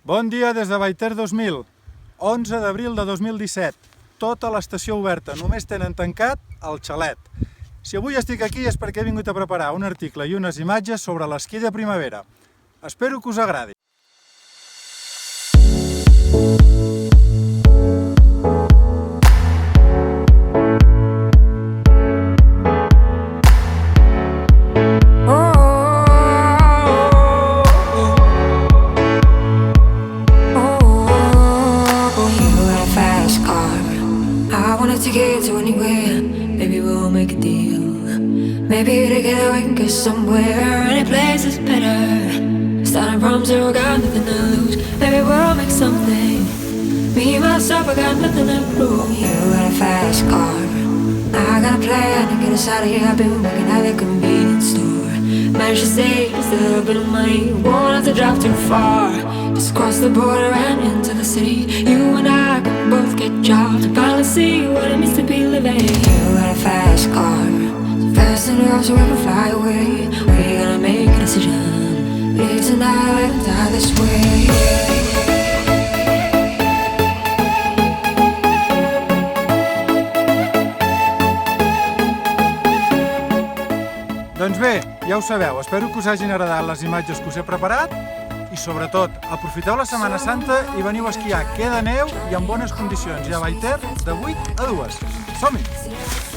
Bon dia des de Vallter 2000, 11 d'abril de 2017. Tota l'estació oberta, només tenen tancat el xalet. Si avui estic aquí és perquè he vingut a preparar un article i unes imatges sobre l'esquí de primavera. Espero que us agradi. To get to anywhere, maybe we'll make a deal. Maybe together we can get somewhere. Any place is better. Starting from zero, got nothing to lose. Maybe we'll make something. Me, myself, I got nothing to prove. You got a fast car, I got a plan to get us out of here. I've been working at a convenience store. Managed to save just a little bit of money. Won't have to drive too far. Just cross the border and into the city. You and I can both get jobs and finally see what it means to be living. You got a fast car, so fast enough so we can fly away. We're gonna make a decision. Live tonight and die this way. Doncs bé, ja ho sabeu, espero que us hagin agradat les imatges que us he preparat i sobretot, aprofiteu la Setmana Santa i veniu a esquiar, queda neu i en bones condicions i a Vallter de 8 a 2. Som-hi!